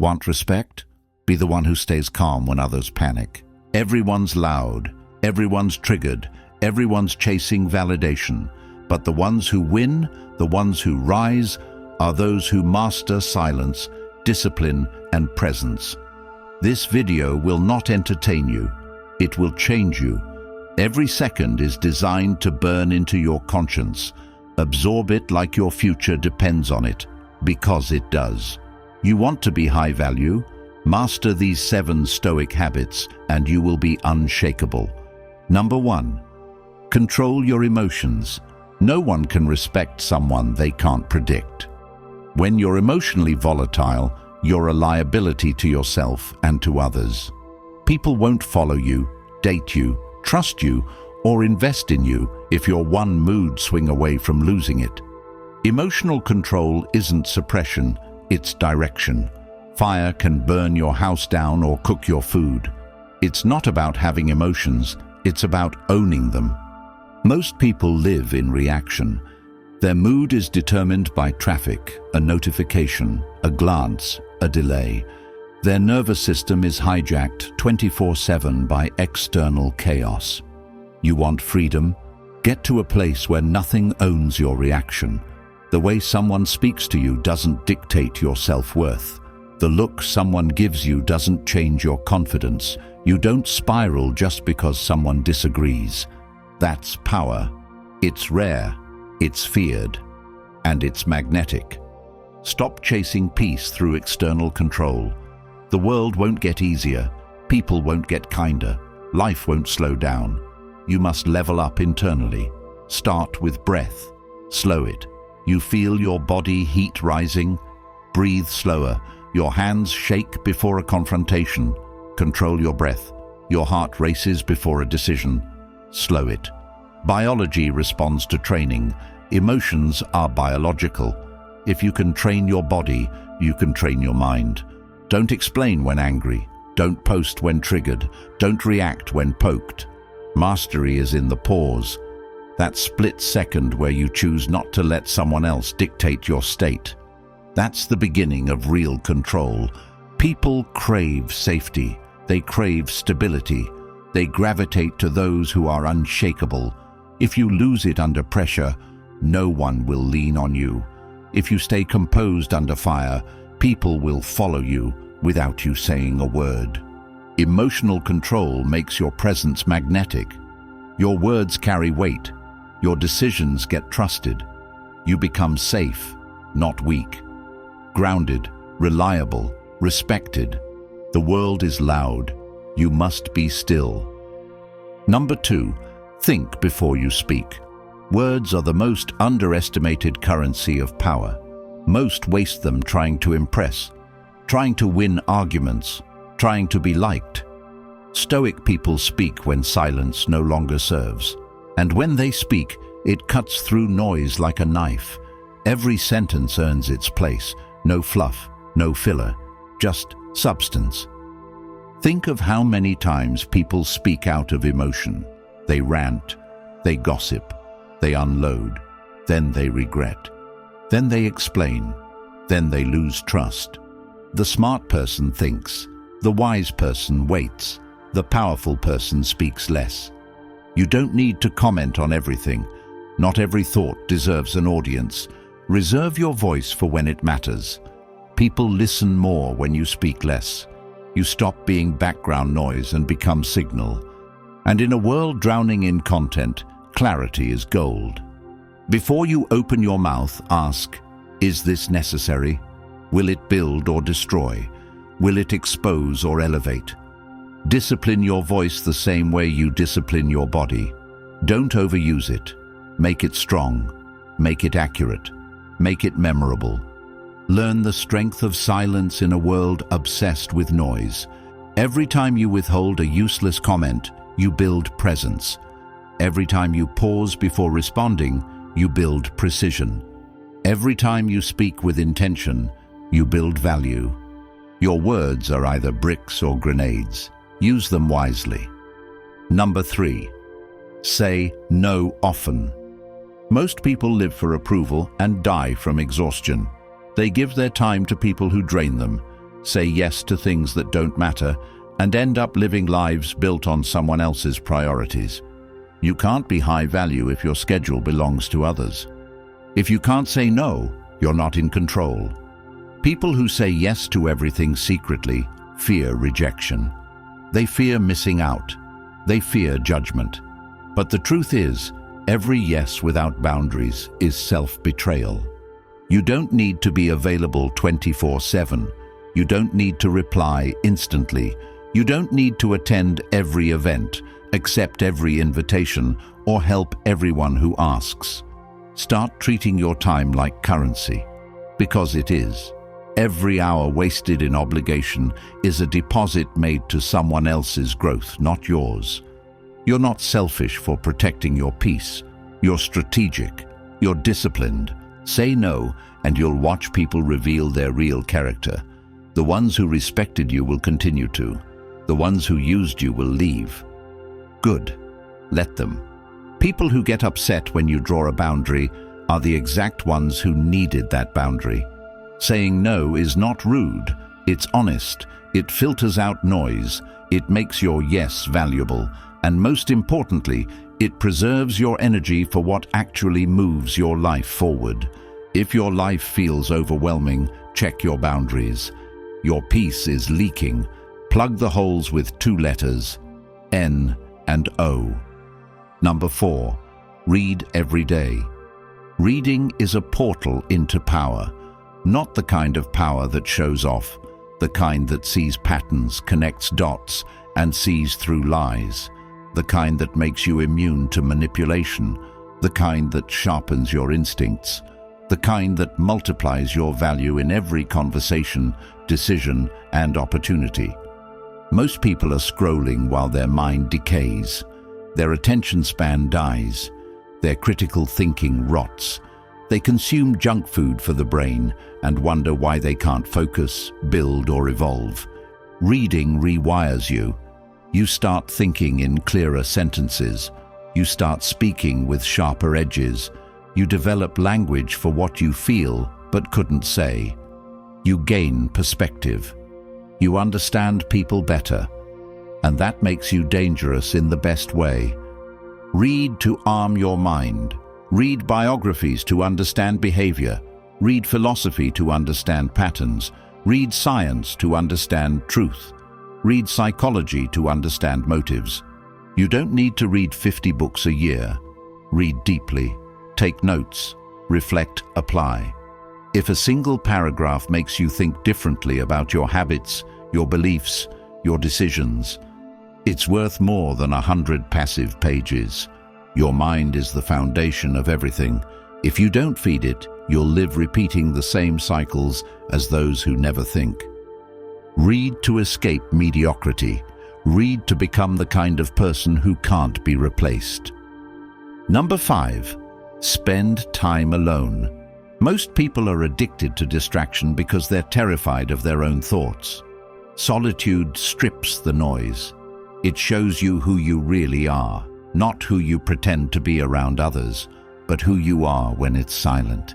Want respect? Be the one who stays calm when others panic. Everyone's loud, everyone's triggered, everyone's chasing validation. But the ones who win, the ones who rise, are those who master silence, discipline, and presence. This video will not entertain you. It will change you. Every second is designed to burn into your conscience. Absorb it like your future depends on it, because it does. You want to be high value? Master these 7 Stoic habits and you will be unshakable. Number 1. Control your emotions. No one can respect someone they can't predict. When you're emotionally volatile, you're a liability to yourself and to others. People won't follow you, date you, trust you, or invest in you if you're one mood swing away from losing it. Emotional control isn't suppression, it's direction. Fire can burn your house down or cook your food. It's not about having emotions, it's about owning them. Most people live in reaction. Their mood is determined by traffic, a notification, a glance, a delay. Their nervous system is hijacked 24/7 by external chaos. You want freedom? Get to a place where nothing owns your reaction. The way someone speaks to you doesn't dictate your self-worth. The look someone gives you doesn't change your confidence. You don't spiral just because someone disagrees. That's power. It's rare, it's feared, and it's magnetic. Stop chasing peace through external control. The world won't get easier, people won't get kinder, life won't slow down. You must level up internally. Start with breath. Slow it. You feel your body heat rising? Breathe slower. Your hands shake before a confrontation. Control your breath. Your heart races before a decision. Slow it. Biology responds to training. Emotions are biological. If you can train your body, you can train your mind. Don't explain when angry. Don't post when triggered. Don't react when poked. Mastery is in the pause. That split second where you choose not to let someone else dictate your state. That's the beginning of real control. People crave safety. They crave stability. They gravitate to those who are unshakable. If you lose it under pressure, no one will lean on you. If you stay composed under fire, people will follow you without you saying a word. Emotional control makes your presence magnetic. Your words carry weight. Your decisions get trusted. You become safe, not weak. Grounded, reliable, respected. The world is loud. You must be still. Number 2, think before you speak. Words are the most underestimated currency of power. Most waste them trying to impress, trying to win arguments, trying to be liked. Stoic people speak when silence no longer serves. And when they speak, it cuts through noise like a knife. Every sentence earns its place. No fluff, no filler, just substance. Think of how many times people speak out of emotion. They rant, they gossip, they unload, then they regret. Then they explain, then they lose trust. The smart person thinks, the wise person waits, the powerful person speaks less. You don't need to comment on everything. Not every thought deserves an audience. Reserve your voice for when it matters. People listen more when you speak less. You stop being background noise and become signal. And in a world drowning in content, clarity is gold. Before you open your mouth, ask, is this necessary? Will it build or destroy? Will it expose or elevate? Discipline your voice the same way you discipline your body. Don't overuse it. Make it strong. Make it accurate. Make it memorable. Learn the strength of silence in a world obsessed with noise. Every time you withhold a useless comment, you build presence. Every time you pause before responding, you build precision. Every time you speak with intention, you build value. Your words are either bricks or grenades. Use them wisely. Number 3, say no often. Most people live for approval and die from exhaustion. They give their time to people who drain them. say yes to things that don't matter, and end up living lives built on someone else's priorities. You can't be high value if your schedule belongs to others. If you can't say no, you're not in control. People who say yes to everything secretly fear rejection. They fear missing out. They fear judgment. But the truth is, every yes without boundaries is self-betrayal. You don't need to be available 24/7. You don't need to reply instantly. You don't need to attend every event, accept every invitation, or help everyone who asks. Start treating your time like currency, because it is. Every hour wasted in obligation is a deposit made to someone else's growth, not yours. You're not selfish for protecting your peace. You're strategic. You're disciplined. Say no, and you'll watch people reveal their real character. The ones who respected you will continue to. The ones who used you will leave. Good. Let them. People who get upset when you draw a boundary are the exact ones who needed that boundary. Saying no is not rude. It's honest. It filters out noise. It makes your yes valuable. And most importantly, it preserves your energy for what actually moves your life forward. If your life feels overwhelming, check your boundaries. Your peace is leaking. Plug the holes with 2 letters, N and O. Number 4, read every day. Reading is a portal into power, not the kind of power that shows off, the kind that sees patterns, connects dots, and sees through lies, the kind that makes you immune to manipulation, the kind that sharpens your instincts, the kind that multiplies your value in every conversation, decision, and opportunity. Most people are scrolling while their mind decays. Their attention span dies. Their critical thinking rots. They consume junk food for the brain and wonder why they can't focus, build, or evolve. Reading rewires you. You start thinking in clearer sentences. You start speaking with sharper edges. You develop language for what you feel but couldn't say. You gain perspective. You understand people better, and that makes you dangerous in the best way. Read to arm your mind. Read biographies to understand behavior. Read philosophy to understand patterns. Read science to understand truth. Read psychology to understand motives. You don't need to read 50 books a year. Read deeply. Take notes. Reflect. Apply. If a single paragraph makes you think differently about your habits, your beliefs, your decisions, it's worth more than 100 passive pages. Your mind is the foundation of everything. If you don't feed it, you'll live repeating the same cycles as those who never think. Read to escape mediocrity. Read to become the kind of person who can't be replaced. Number 5, spend time alone. Most people are addicted to distraction because they're terrified of their own thoughts. Solitude strips the noise. It shows you who you really are, not who you pretend to be around others, but who you are when it's silent.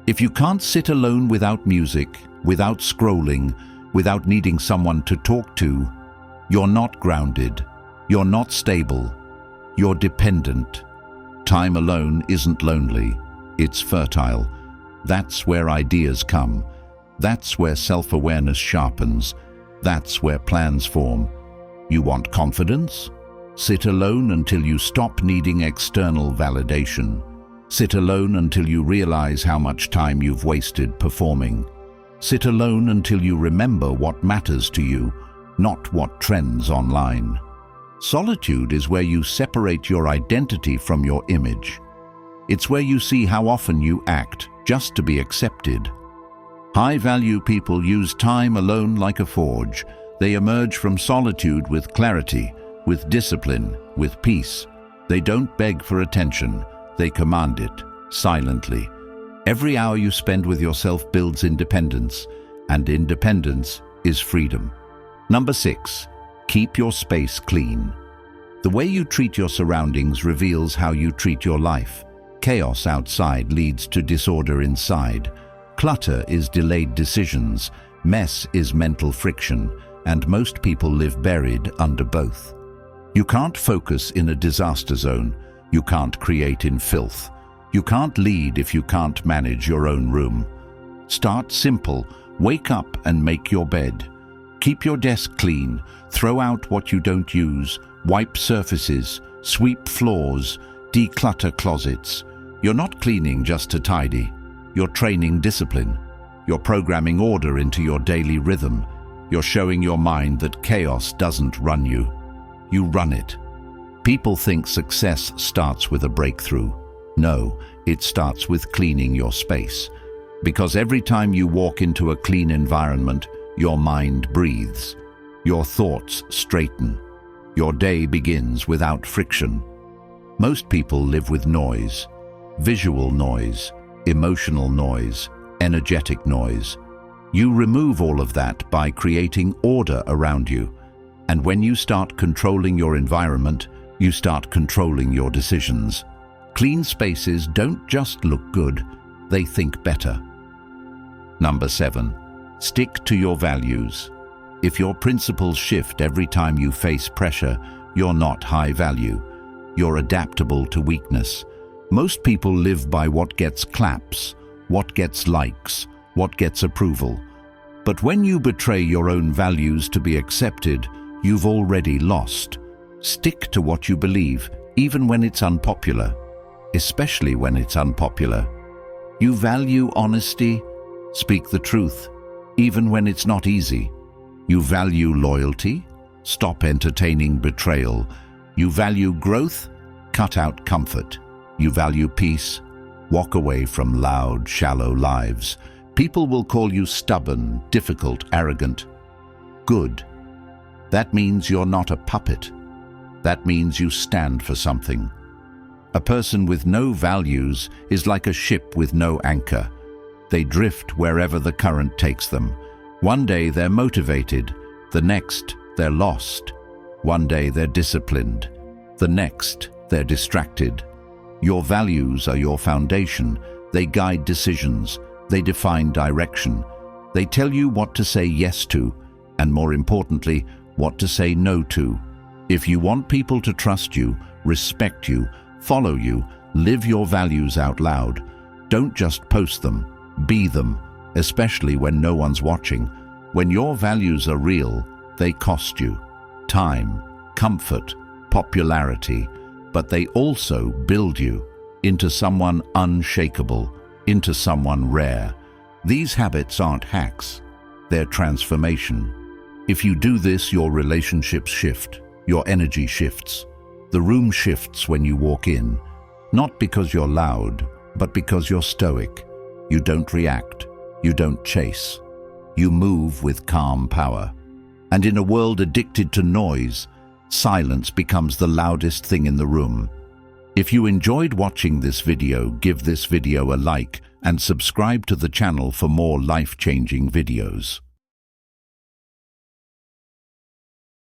If you can't sit alone without music, without scrolling, without needing someone to talk to, you're not grounded, you're not stable, you're dependent. Time alone isn't lonely, it's fertile. That's where ideas come. That's where self-awareness sharpens. That's where plans form. You want confidence? Sit alone until you stop needing external validation. Sit alone until you realize how much time you've wasted performing. Sit alone until you remember what matters to you, not what trends online. Solitude is where you separate your identity from your image. It's where you see how often you act just to be accepted. High-value people use time alone like a forge. They emerge from solitude with clarity, with discipline, with peace. They don't beg for attention. They command it, silently. Every hour you spend with yourself builds independence, and independence is freedom. Number 6, keep your space clean. The way you treat your surroundings reveals how you treat your life. Chaos outside leads to disorder inside. Clutter is delayed decisions, Mess is mental friction, and most people live buried under both. You can't focus in a disaster zone. You can't create in filth. You can't lead if you can't manage your own room. Start simple. Wake up and make your bed. Keep your desk clean. Throw out what you don't use. Wipe surfaces. Sweep floors. Declutter closets. You're not cleaning just to tidy. You're training discipline. You're programming order into your daily rhythm. You're showing your mind that chaos doesn't run you. You run it. People think success starts with a breakthrough. No, it starts with cleaning your space. Because every time you walk into a clean environment, your mind breathes. Your thoughts straighten. Your day begins without friction. Most people live with noise. Visual noise, emotional noise, energetic noise. You remove all of that by creating order around you. And when you start controlling your environment, you start controlling your decisions. Clean spaces don't just look good, they think better. Number 7. Stick to your values. If your principles shift every time you face pressure, you're not high value. You're adaptable to weakness. Most people live by what gets claps, what gets likes, what gets approval. But when you betray your own values to be accepted, you've already lost. Stick to what you believe, even when it's unpopular, especially when it's unpopular. You value honesty? Speak the truth, even when it's not easy. You value loyalty? Stop entertaining betrayal. You value growth? Cut out comfort. You value peace? Walk away from loud, shallow lives. People will call you stubborn, difficult, arrogant. Good. That means you're not a puppet. That means you stand for something. A person with no values is like a ship with no anchor. They drift wherever the current takes them. One day they're motivated, the next they're lost. One day they're disciplined, the next they're distracted. Your values are your foundation. They guide decisions. They define direction. They tell you what to say yes to, and more importantly, what to say no to. If you want people to trust you, respect you, follow you, live your values out loud, don't just post them, be them, especially when no one's watching. When your values are real, they cost you time, comfort, popularity, but they also build you into someone unshakable, into someone rare. These habits aren't hacks, they're transformation. If you do this, your relationships shift, your energy shifts. The room shifts when you walk in, not because you're loud, but because you're stoic. You don't react, you don't chase. You move with calm power. And in a world addicted to noise, silence becomes the loudest thing in the room. If you enjoyed watching this video, give this video a like and subscribe to the channel for more life-changing videos.